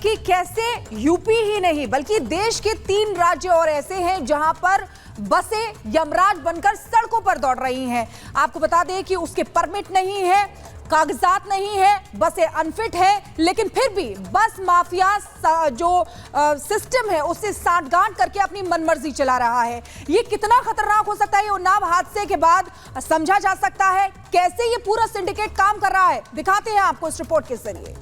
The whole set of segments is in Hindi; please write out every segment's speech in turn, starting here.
कि कैसे यूपी ही नहीं बल्कि देश के 3 राज्य और ऐसे हैं जहां पर बसें यमराज बनकर सड़कों पर दौड़ रही हैं। आपको बता दें कि उसके परमिट नहीं है, कागजात नहीं है, बसें अनफिट है, लेकिन फिर भी बस माफिया जो सिस्टम है उससे सांठगांठ करके अपनी मनमर्जी चला रहा है। ये कितना खतरनाक हो सकता है ये उन्नाव हादसे के बाद समझा जा सकता है। कैसे ये पूरा सिंडिकेट काम कर रहा है दिखाते हैं आपको इस रिपोर्ट के जरिए।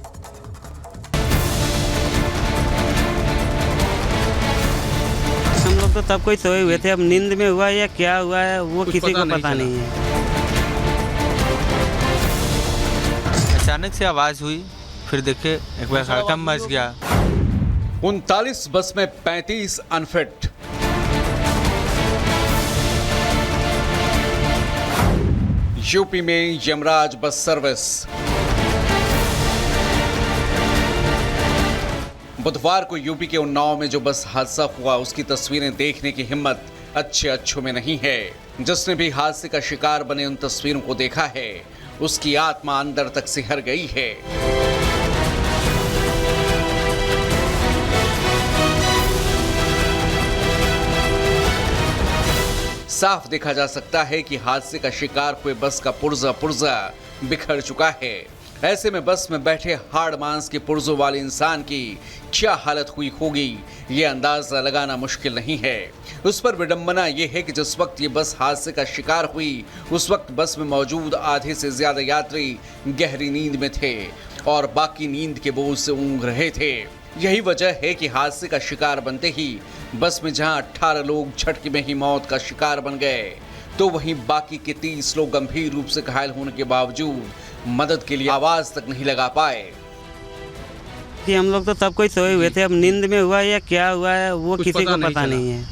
हम लोग तो तब कोई सोए हुए थे, अब नींद में हुआ या क्या हुआ है वो किसी को पता नहीं है। अचानक से आवाज हुई, फिर देखे एक बार हड़कंप मच गया। 39 बस में 35 अनफिट। यूपी में यमराज बस सर्विस। बुधवार को यूपी के उन्नाव में जो बस हादसा हुआ उसकी तस्वीरें देखने की हिम्मत अच्छों में नहीं है। जिसने भी हादसे का शिकार बने उन तस्वीरों को देखा है उसकी आत्मा अंदर तक सिहर गई है। साफ देखा जा सकता है कि हादसे का शिकार हुए बस का पुर्जा बिखर चुका है। ऐसे में बस में बैठे हाड़ मांस के पुर्जों वाले इंसान की क्या हालत हुई होगी ये अंदाजा लगाना मुश्किल नहीं है। उस पर विडंबना ये है कि जिस वक्त ये बस हादसे का शिकार हुई उस वक्त बस में मौजूद आधे से ज्यादा यात्री गहरी नींद में थे और बाकी नींद के बोझ से ऊँघ रहे थे। यही वजह है कि हादसे का शिकार बनते ही बस में जहां 18 लोग झटके में ही मौत का शिकार बन गए तो वहीं बाकी के 30 लोग गंभीर रूप से घायल होने के बावजूद मदद के लिए आवाज तक नहीं लगा पाए। कि हम लोग तो तब कोई सोए हुए थे, अब नींद में हुआ या क्या हुआ है वो किसी को पता नहीं है।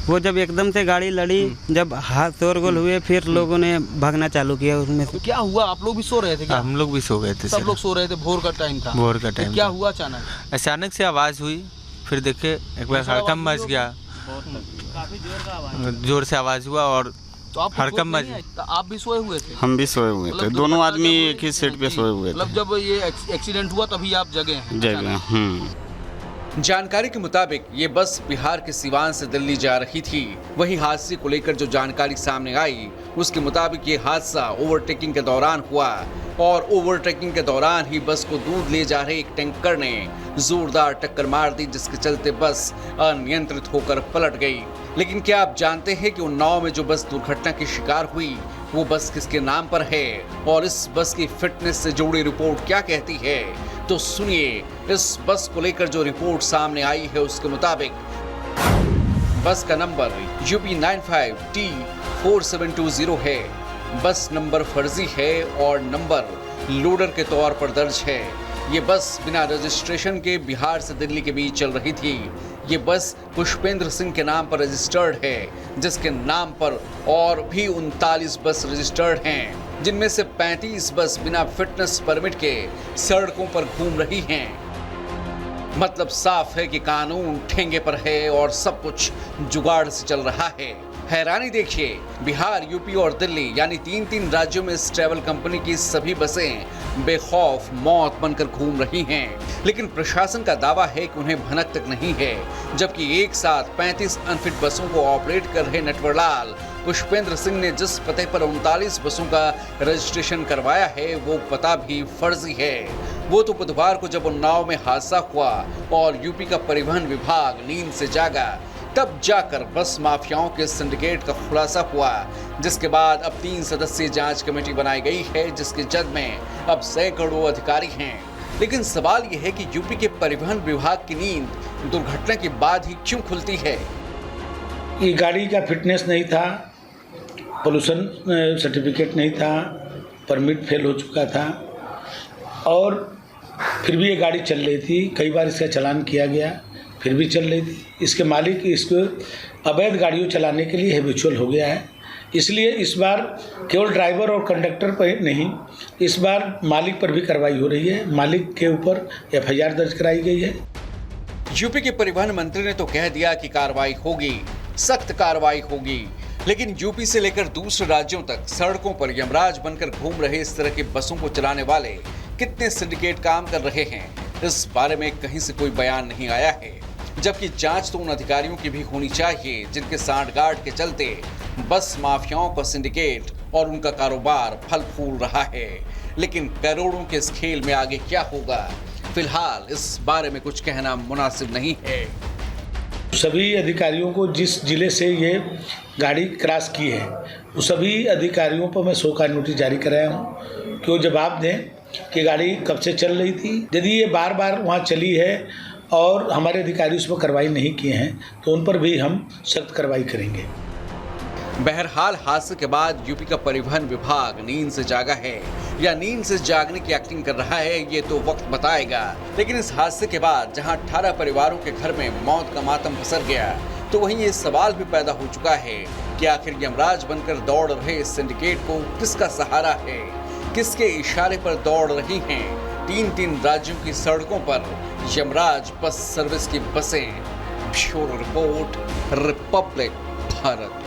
वो जब एकदम से गाड़ी लड़ी, जब हाथ शोरगुल हुए, फिर लोगों ने भागना चालू किया उसमें से। क्या हुआ? आप लोग भी सो रहे थे क्या? हम लोग भी सो गए थे। सब लोग सो रहे थे, भोर का टाइम था। भोर का टाइम। क्या हुआ अचानक? अचानक से आवाज हुई, फिर देखे एक बार हड़कंप मच गया। जोर से आवाज हुआ और तो आप हड़कंप मच। तो आप भी सोए हुए थे? हम भी सोए हुए थे, दोनों आदमी एक ही सीट पे सोए हुए थे। मतलब जब ये एक्सीडेंट हुआ तभी आप जगे हैं? जगह। जानकारी के मुताबिक ये बस बिहार के सिवान से दिल्ली जा रही थी। वहीं हादसे को लेकर जो जानकारी सामने आई उसके मुताबिक ये हादसा ओवरटेकिंग के दौरान हुआ और ओवरटेकिंग के दौरान ही बस को दूध ले जा रहे एक टैंकर ने जोरदार टक्कर मार दी जिसके चलते बस अनियंत्रित होकर पलट गई। लेकिन क्या आप जानते हैं कि उन्नाव में जो बस दुर्घटना की शिकार हुई वो बस किसके नाम पर है और इस बस की फिटनेस से जुड़ी रिपोर्ट क्या कहती है? तो सुनिए, इस बस को लेकर जो रिपोर्ट सामने आई है उसके मुताबिक बस का नंबर UP 95T4720 है। बस नंबर फर्जी है और नंबर लोडर के तौर पर दर्ज है। ये बस बिना रजिस्ट्रेशन के बिहार से दिल्ली के बीच चल रही थी। ये बस पुष्पेंद्र सिंह के नाम पर रजिस्टर्ड है जिसके नाम पर और भी 39 बस रजिस्टर्ड हैं जिनमें से 35 बस बिना फिटनेस परमिट के सड़कों पर घूम रही हैं। मतलब साफ है कि कानून ठेंगे पर है और सब कुछ जुगाड़ से चल रहा है। हैरानी देखिए, बिहार, यूपी और दिल्ली यानी 3 राज्यों में इस ट्रैवल कंपनी की सभी बसें बेखौफ मौत बनकर घूम रही हैं। लेकिन प्रशासन का दावा है कि उन्हें भनक तक नहीं है, जबकि एक साथ 35 अनफिट बसों को ऑपरेट कर रहे नटवरलाल पुष्पेंद्र सिंह ने जिस पते पर 39 बसों का रजिस्ट्रेशन करवाया है वो पता भी फर्जी है। वो तो बुधवार को जब उन्नाव में हादसा हुआ और यूपी का परिवहन विभाग नींद से जागा तब जाकर बस माफियाओं के सिंडिकेट का खुलासा हुआ, जिसके बाद अब 3 सदस्यीय जांच कमेटी बनाई गई है जिसके जज में अब सैकड़ों अधिकारी हैं। लेकिन सवाल यह है कि यूपी के परिवहन विभाग की नींद दुर्घटना के बाद ही क्यों खुलती है? ये गाड़ी का फिटनेस नहीं था, पोल्यूशन सर्टिफिकेट नहीं था, परमिट फेल हो चुका था और फिर भी ये गाड़ी चल रही थी। कई बार इसका चालान किया गया फिर भी चल रही थी। इसके मालिक इसको अवैध गाड़ियों चलाने के लिए हैबिचुअल हो गया है। इसलिए इस बार केवल ड्राइवर और कंडक्टर पर नहीं, इस बार मालिक पर भी कार्रवाई हो रही है। मालिक के ऊपर FIR दर्ज कराई गई है। यूपी के परिवहन मंत्री ने तो कह दिया कि कार्रवाई होगी, सख्त कार्रवाई होगी, लेकिन यूपी से लेकर दूसरे राज्यों तक सड़कों पर यमराज बनकर घूम रहे इस तरह की बसों को चलाने वाले कितने सिंडिकेट काम कर रहे हैं इस बारे में कहीं से कोई बयान नहीं आया है, जबकि जांच तो उन अधिकारियों की भी होनी चाहिए जिनके सांठगांठ के चलते बस माफियाओं का सिंडिकेट और उनका कारोबार फल फूल रहा है। लेकिन करोड़ों के इस खेल में आगे क्या होगा, फिलहाल इस बारे में कुछ कहना मुनासिब नहीं है। सभी अधिकारियों को जिस जिले से ये गाड़ी क्रॉस की है उस सभी अधिकारियों पर मैं शो का नोटिस जारी कराया हूँ कि वो जवाब दें कि गाड़ी कब से चल रही थी। यदि ये बार बार वहाँ चली है और हमारे अधिकारी उस पर कार्रवाई नहीं किए हैं तो उन पर भी हम सख्त कार्रवाई करेंगे। बहरहाल हादसे के बाद यूपी का परिवहन विभाग नींद से जागा है या नींद से जागने की एक्टिंग कर रहा है, ये तो वक्त बताएगा। लेकिन इस हादसे के बाद जहां 18 परिवारों के घर में मौत का मातम पसर गया, तो वहीं ये सवाल भी पैदा हो चुका है कि आखिर यमराज बनकर दौड़ रहे इस सिंडिकेट को किसका सहारा है, किसके इशारे पर दौड़ रही हैं 3 राज्यों की सड़कों पर यमराज बस सर्विस की बसें। Bureau report, Republic Bharat.